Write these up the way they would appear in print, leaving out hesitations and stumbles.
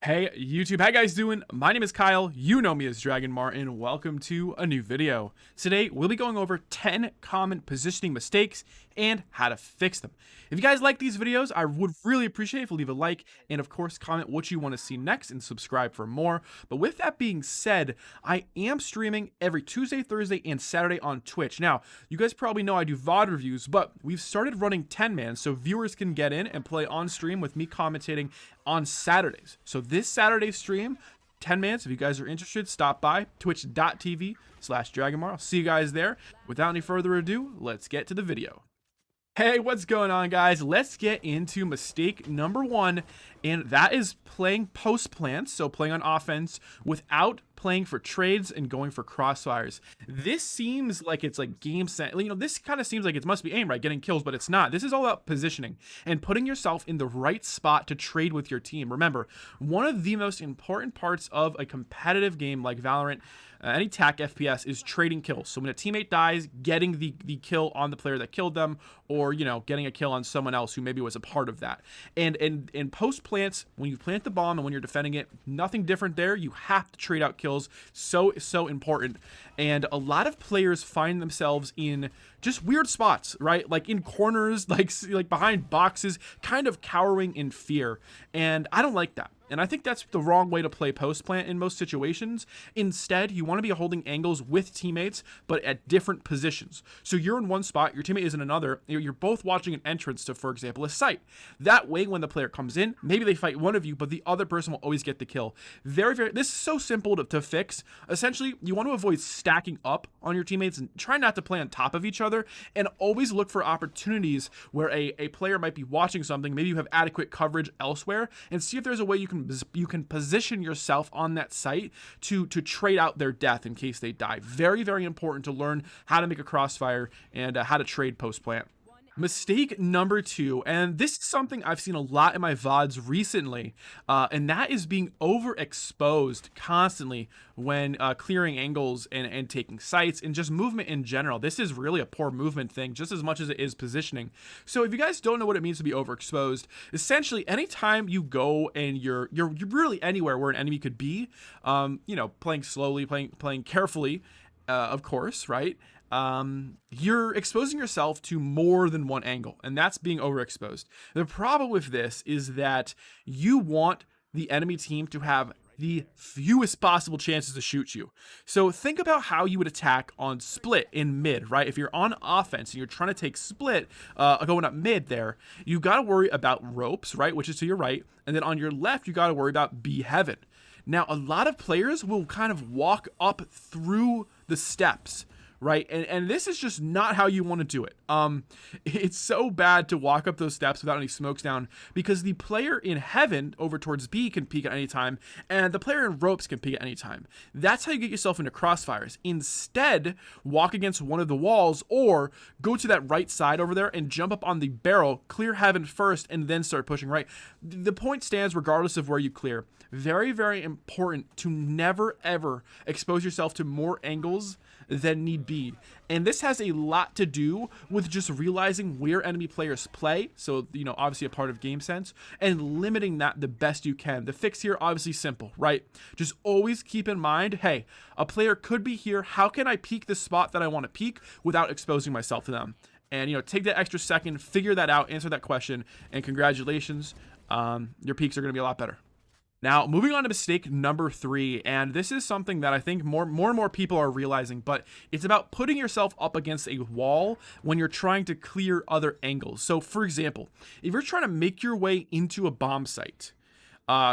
Hey YouTube, how you guys doing? My name is Kyle, you know me as Dragonmar, and welcome to a new video. Today, we'll be going over 10 common positioning mistakes and how to fix them. If you guys like these videos, I would really appreciate if you leave a like, and of course, comment what you want to see next and subscribe for more. But with that being said, I am streaming every Tuesday, Thursday, and Saturday on Twitch. Now, you guys probably know I do VOD reviews, but we've started running 10-man, so viewers can get in and play on stream with me commentating on Saturdays. So this Saturday stream, 10 man, so if you guys are interested, stop by twitch.tv/Dragonmar. I'll see you guys there. Without any further ado, let's get to the video. Hey, what's going on, guys? Let's get into mistake number one, and that is playing post plants, so playing on offense without playing for trades and going for crossfires. This seems like it's like game set. You know, this kind of seems like it must be aim right, getting kills, but it's not. This is all about positioning and putting yourself in the right spot to trade with your team. Remember, one of the most important parts of a competitive game like Valorant, any TAC FPS, is trading kills. So when a teammate dies, getting the kill on the player that killed them, or, you know, getting a kill on someone else who maybe was a part of that. And in post plants, when you plant the bomb and when you're defending it, nothing different there. You have to trade out kills. So important. And a lot of players find themselves in just weird spots, right? Like in corners, like behind boxes, kind of cowering in fear. And I don't like that. And I think that's the wrong way to play post plant in most situations. Instead, you want to be holding angles with teammates, but at different positions. So you're in one spot, your teammate is in another. You're both watching an entrance to, for example, a site. That way, when the player comes in, maybe they fight one of you, but the other person will always get the kill. This is so simple to fix. Essentially, you want to avoid stacking up on your teammates and try not to play on top of each other, and always look for opportunities where a player might be watching something. Maybe you have adequate coverage elsewhere, and see if there's a way you can position yourself on that site to trade out their death in case they die. Very, very important to learn how to make a crossfire and how to trade post plant. Mistake number two, and this is something I've seen a lot in my VODs recently, and that is being overexposed constantly when clearing angles and taking sites and just movement in general. This is really a poor movement thing just as much as it is positioning. So if you guys don't know what it means to be overexposed, essentially anytime you go and you're really anywhere where an enemy could be, you know, playing slowly, playing carefully, of course, right? You're exposing yourself to more than one angle, and that's being overexposed. The problem with this is that you want the enemy team to have the fewest possible chances to shoot you. So think about how you would attack on split in mid, right? If you're on offense and you're trying to take split, going up mid there, you got to worry about ropes, right? Which is to your right. And then on your left, you got to worry about B heaven. Now, a lot of players will kind of walk up through the steps, right? And this is just not how you want to do it. It's so bad to walk up those steps without any smokes down, because the player in heaven over towards B can peek at any time, and the player in ropes can peek at any time. That's how you get yourself into crossfires. Instead, walk against one of the walls, or go to that right side over there and jump up on the barrel, clear heaven first, and then start pushing right. The point stands regardless of where you clear. Very, very important to never ever expose yourself to more angles than need be. And this has a lot to do with just realizing where enemy players play. So, you know, obviously a part of game sense, and limiting that the best you can. The fix here, obviously simple, right? Just always keep in mind, hey, a player could be here. How can I peek the spot that I want to peek without exposing myself to them? And, you know, take that extra second, figure that out, answer that question, and congratulations. Your peaks are going to be a lot better. Now, moving on to mistake number three, and this is something that I think more and more people are realizing, but it's about putting yourself up against a wall when you're trying to clear other angles. So, for example, if you're trying to make your way into a bomb site,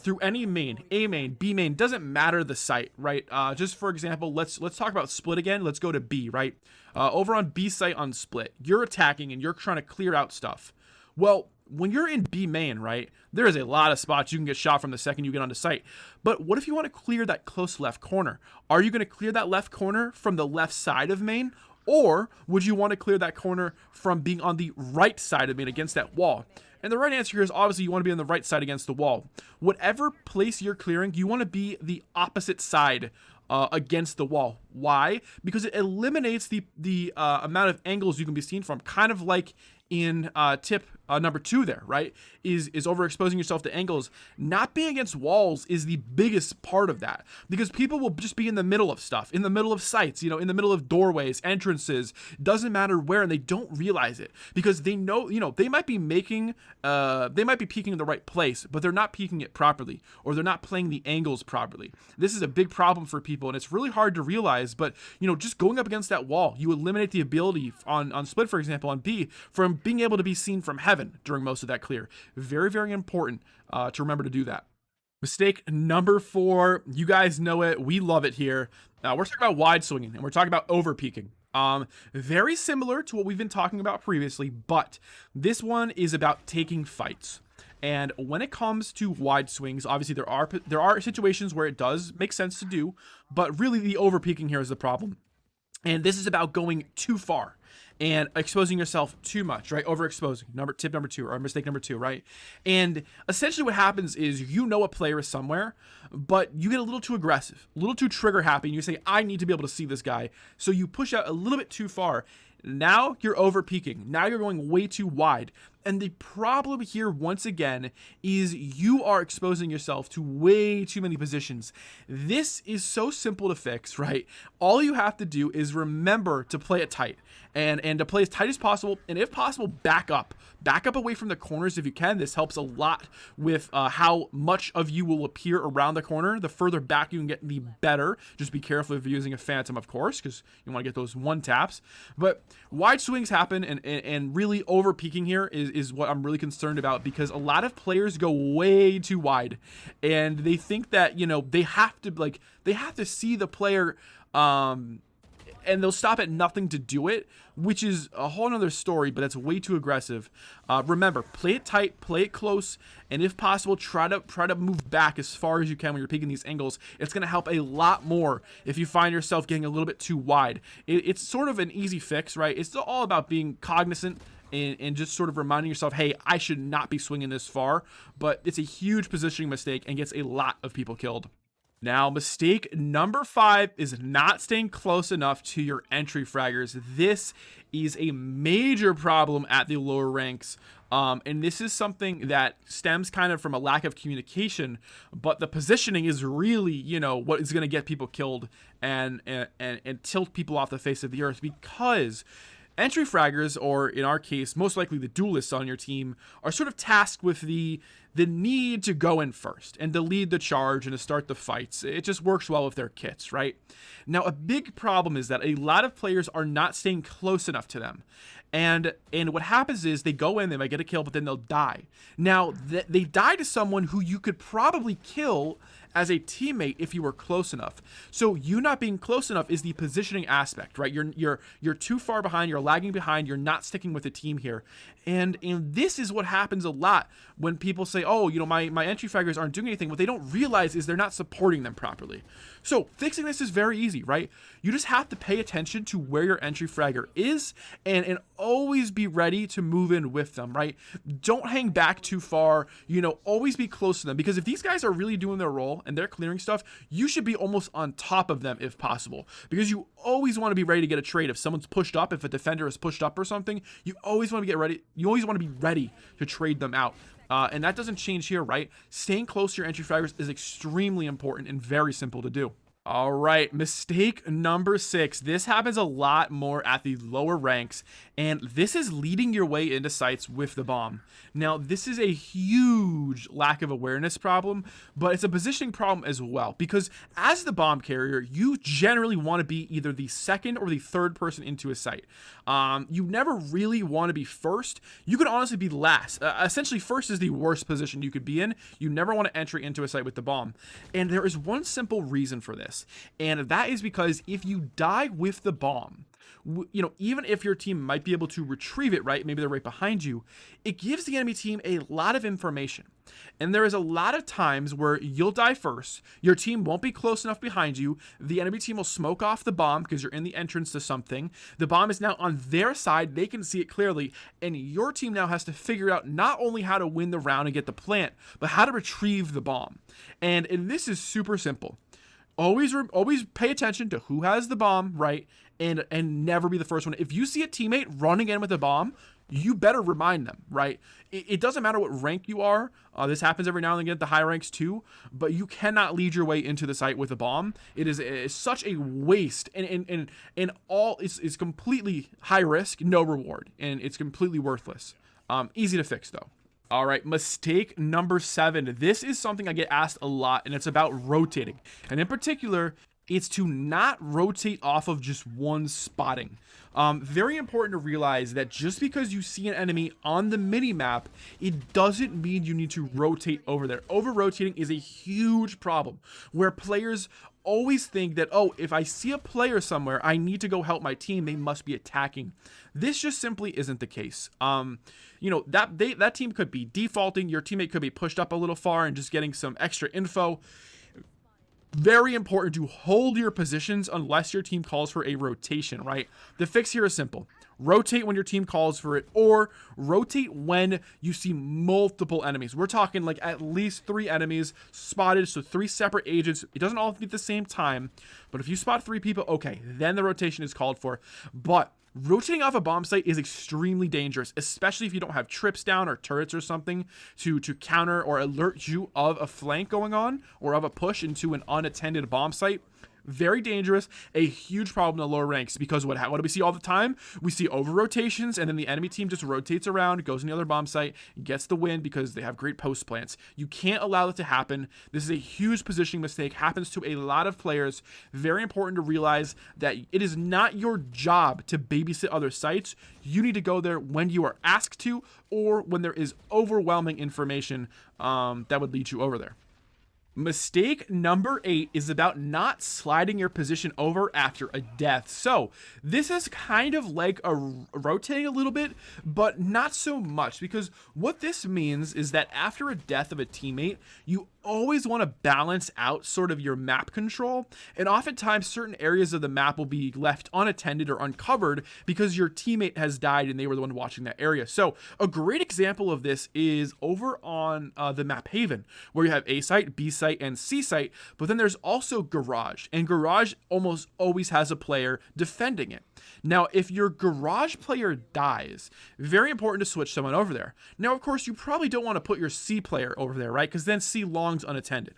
through any main, A main, B main, doesn't matter the site, right? Just for example, let's talk about split again. Let's go to B, right? Over on B site on split, you're attacking and you're trying to clear out stuff. Well, when you're in B main, right, there is a lot of spots you can get shot from the second you get onto site. But what if you want to clear that close left corner? Are you going to clear that left corner from the left side of main? Or would you want to clear that corner from being on the right side of main against that wall? And the right answer here is obviously you want to be on the right side against the wall. Whatever place you're clearing, you want to be the opposite side against the wall. Why? Because it eliminates the amount of angles you can be seen from, kind of like in tip number 2 there, right, is overexposing yourself to angles. Not being against walls is the biggest part of that, because people will just be in the middle of stuff, in the middle of sites, in the middle of doorways, entrances, doesn't matter where, and they don't realize it because they know, they might be peeking in the right place, but they're not peeking it properly, or they're not playing the angles properly. This is a big problem for people, and it's really hard to realize, but just going up against that wall, you eliminate the ability on split, for example, on B, from being able to be seen from heaven during most of that clear. Very, very important to remember to do that. Mistake number 4, you guys know it, we love it here. We're talking about wide swinging, and we're talking about over peeking. Very similar to what we've been talking about previously, but this one is about taking fights. And when it comes to wide swings, obviously there are situations where it does make sense to do, but really the over peeking here is the problem. And this is about going too far and exposing yourself too much, right? Overexposing, tip number 2, or mistake number 2, right? And essentially what happens is a player is somewhere, but you get a little too aggressive, a little too trigger happy, and you say, I need to be able to see this guy. So you push out a little bit too far. Now you're over peeking. Now you're going way too wide. And the problem here, once again, is you are exposing yourself to way too many positions. This is so simple to fix, right? All you have to do is remember to play it tight, and to play as tight as possible, and if possible, back up away from the corners if you can. This helps a lot with how much of you will appear around the corner. The further back you can get, the better. Just be careful if you're using a phantom, of course, because you want to get those one taps. But wide swings happen, and really over peeking here is what I'm really concerned about, because a lot of players go way too wide, and they think that they have to see the player, and they'll stop at nothing to do it, which is a whole nother story, but it's way too aggressive. Remember, play it tight, play it close, and if possible, try to move back as far as you can when you're peeking these angles. It's going to help a lot more if you find yourself getting a little bit too wide. It's sort of an easy fix, right? It's all about being cognizant and just sort of reminding yourself, hey, I should not be swinging this far, but it's a huge positioning mistake and gets a lot of people killed. Now, mistake number 5 is not staying close enough to your entry fraggers. This is a major problem at the lower ranks. And this is something that stems kind of from a lack of communication, but the positioning is really, what is going to get people killed and tilt people off the face of the earth, because entry fraggers, or in our case, most likely the duelists on your team, are sort of tasked with the need to go in first and to lead the charge and to start the fights. It just works well with their kits, right? Now, a big problem is that a lot of players are not staying close enough to them. And what happens is they go in, they might get a kill, but then they'll die. Now, they die to someone who you could probably kill as a teammate if you were close enough. So you not being close enough is the positioning aspect, right? You're too far behind, you're lagging behind, you're not sticking with the team here. And this is what happens a lot when people say, oh, my entry fraggers aren't doing anything. What they don't realize is they're not supporting them properly. So fixing this is very easy, right? You just have to pay attention to where your entry fragger is and always be ready to move in with them, right? Don't hang back too far, always be close to them, because if these guys are really doing their role and they're clearing stuff, you should be almost on top of them if possible, because you always want to be ready to get a trade. If someone's pushed up, if a defender is pushed up or something, you always want to get ready. You always want to be ready to trade them out. And that doesn't change here, right? Staying close to your entry fraggers is extremely important and very simple to do. All right, mistake number 6. This happens a lot more at the lower ranks, and this is leading your way into sites with the bomb. Now, this is a huge lack of awareness problem, but it's a positioning problem as well, because as the bomb carrier, you generally want to be either the second or the third person into a site. You never really want to be first. You could honestly be last. Essentially, first is the worst position you could be in. You never want to enter into a site with the bomb. And there is one simple reason for this, and that is because if you die with the bomb, even if your team might be able to retrieve it, right? Maybe they're right behind you. It gives the enemy team a lot of information. And there is a lot of times where you'll die first. Your team won't be close enough behind you. The enemy team will smoke off the bomb because you're in the entrance to something. The bomb is now on their side. They can see it clearly. And your team now has to figure out not only how to win the round and get the plant, but how to retrieve the bomb. And this is super simple. Always pay attention to who has the bomb, right? and never be the first one. If you see a teammate running in with a bomb, you better remind them, right? It doesn't matter what rank you are. This happens every now and again at the high ranks too, but you cannot lead your way into the site with a bomb. It is such a waste, and all is completely high risk, no reward, and it's completely worthless. Easy to fix though. All right, mistake number 7. This is something I get asked a lot, and it's about rotating. And in particular, it's to not rotate off of just one spotting. Very important to realize that just because you see an enemy on the mini map, it doesn't mean you need to rotate over there. Over rotating is a huge problem where players always think that, oh, if I see a player somewhere, I need to go help my team. They must be attacking. This just simply isn't the case. You know, that team could be defaulting. Your teammate could be pushed up a little far and just getting some extra info. Very important to hold your positions unless your team calls for a rotation, right? The fix here is simple. Rotate when your team calls for it, or rotate when you see multiple enemies. We're talking like at least 3 enemies spotted, so 3 separate agents. It doesn't all be at the same time, but if you spot 3 people, okay, then the rotation is called for. But rotating off a bomb site is extremely dangerous, especially if you don't have trips down or turrets or something to counter or alert you of a flank going on or of a push into an unattended bomb site. Very dangerous, a huge problem in the lower ranks, because what do we see all the time? We see over rotations, and then the enemy team just rotates around, goes in the other bomb site, gets the win because they have great post plants. You can't allow that to happen. This is a huge positioning mistake, happens to a lot of players. Very important to realize that it is not your job to babysit other sites. You need to go there when you are asked to, or when there is overwhelming information that would lead you over there. Mistake number 8 is about not sliding your position over after a death. So this is kind of like rotating a little bit, but not so much, because what this means is that after a death of a teammate, you always want to balance out sort of your map control, and oftentimes certain areas of the map will be left unattended or uncovered because your teammate has died and they were the one watching that area. So a great example of this is over on the map Haven, where you have A site, B site, and C site, but then there's also Garage, and Garage almost always has a player defending it. Now, if your Garage player dies, very important to switch someone over there. Now, of course, you probably don't want to put your C player over there, right? Because then C longs unattended.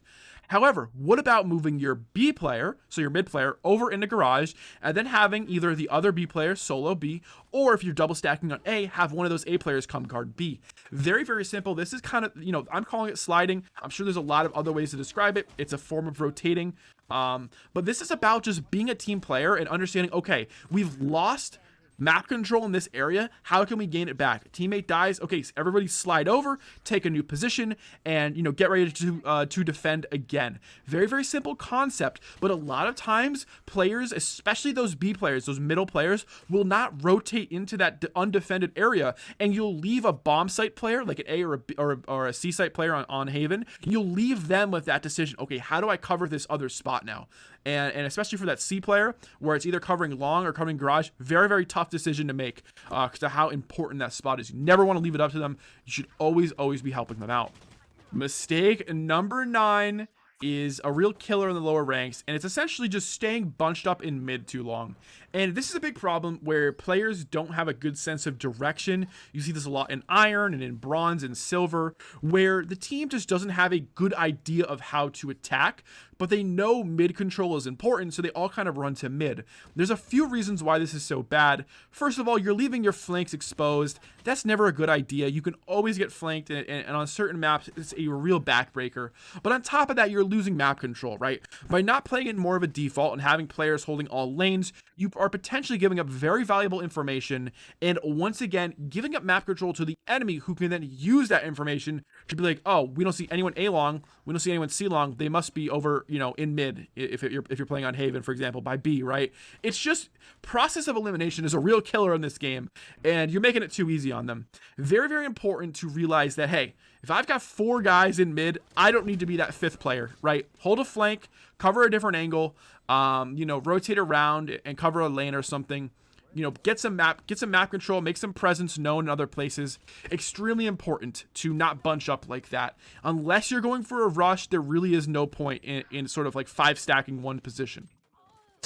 However, what about moving your B player, so your mid player, over into Garage, and then having either the other B player solo B, or if you're double stacking on A, have one of those A players come guard B. Very, very simple. This is kind of, you know, I'm calling it sliding. I'm sure there's a lot of other ways to describe it. It's a form of rotating. But this is about just being a team player and understanding, okay, we've lost map control in this area. How can we gain it back? Teammate dies. Okay, so everybody slide over, take a new position, and, you know, get ready to defend again. Very, very simple concept, but a lot of times players, especially those B players, those middle players, will not rotate into that undefended area, and you'll leave a bomb site player like an A or a C site player on Haven. You'll leave them with that decision. Okay, how do I cover this other spot now? And especially for that C player, where it's either covering long or covering Garage, very, very tough decision to make because of how important that spot is. You never want to leave it up to them. You should always be helping them out. Mistake number 9 is a real killer in the lower ranks, and it's essentially just staying bunched up in mid too long. And this is a big problem where players don't have a good sense of direction. You see this a lot in Iron and in Bronze and Silver, where the team just doesn't have a good idea of how to attack, but they know mid control is important, so they all kind of run to mid. There's a few reasons why this is so bad. First of all, you're leaving your flanks exposed. That's never a good idea. You can always get flanked, and on certain maps, it's a real backbreaker. But on top of that, you're losing map control, right? By not playing it more of a default and having players holding all lanes, you are potentially giving up very valuable information, and once again, giving up map control to the enemy, who can then use that information to be like, oh, we don't see anyone A long, we don't see anyone C long, they must be over, you know, in mid, if you're playing on Haven, for example, by B, right? It's just, process of elimination is a real killer in this game, and you're making it too easy on them. Very, very important to realize that, hey, if I've got 4 guys in mid, I don't need to be that 5th player, right? Hold a flank, cover a different angle, you know, rotate around and cover a lane or something. You know, get some map control, make some presence known in other places. Extremely important to not bunch up like that. Unless you're going for a rush, there really is no point in sort of like 5 stacking one position.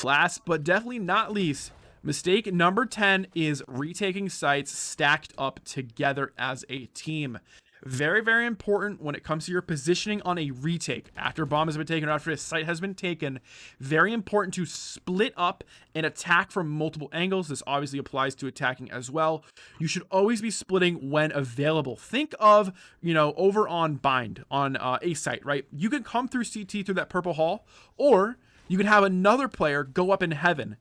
Last but definitely not least, Mistake number 10 is retaking sites stacked up together as a team. Very, very important when it comes to your positioning on a retake. After a bomb has been taken or after a site has been taken, very important to split up and attack from multiple angles. This obviously applies to attacking as well. You should always be splitting when available. Think of, over on bind on a site, right? You can come through CT through that purple hall, or you can have another player go up in heaven.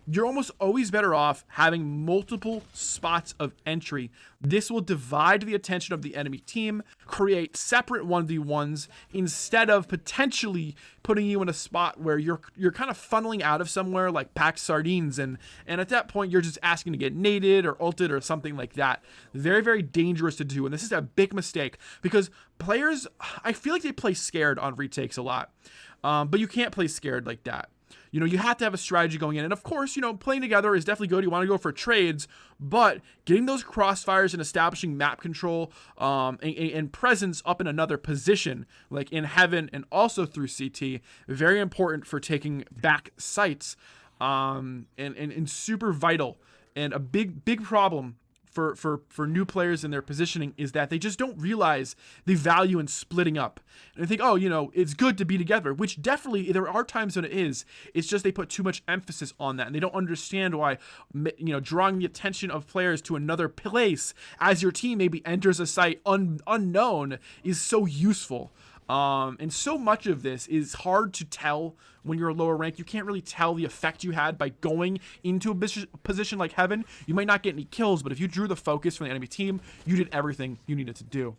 You're almost always better off having multiple spots of entry. This will divide the attention of the enemy team, create separate 1v1s, instead of potentially putting you in a spot where you're kind of funneling out of somewhere like packed sardines, and at that point you're just asking to get naded or ulted or something like that. Very, very dangerous to do, and this is a big mistake because players, I feel like they play scared on retakes a lot, but you can't play scared like that. You have to have a strategy going in. And of course, playing together is definitely good. You want to go for trades, but getting those crossfires and establishing map control and presence up in another position, like in heaven and also through CT, very important for taking back sites, and super vital. And a big problem for new players in their positioning is that they just don't realize the value in splitting up. And they think, oh, it's good to be together, which definitely there are times when it is. It's just they put too much emphasis on that, and they don't understand why, drawing the attention of players to another place as your team maybe enters a site unknown is so useful. And so much of this is hard to tell when you're a lower rank. You can't really tell the effect you had by going into a position like heaven. You might not get any kills, but if you drew the focus from the enemy team, you did everything you needed to do.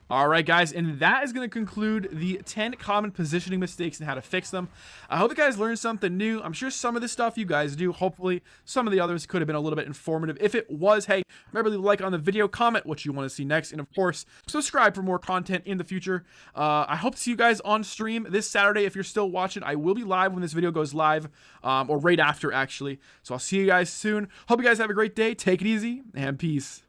All right, guys, and that is going to conclude the 10 common positioning mistakes and how to fix them. I hope you guys learned something new. I'm sure some of this stuff you guys do. Hopefully, some of the others could have been a little bit informative. If it was, hey, remember to leave a like on the video, comment what you want to see next, and of course, subscribe for more content in the future. I hope to see you guys on stream this Saturday. If you're still watching, I will be live when this video goes live, or right after, actually. So I'll see you guys soon. Hope you guys have a great day. Take it easy, and peace.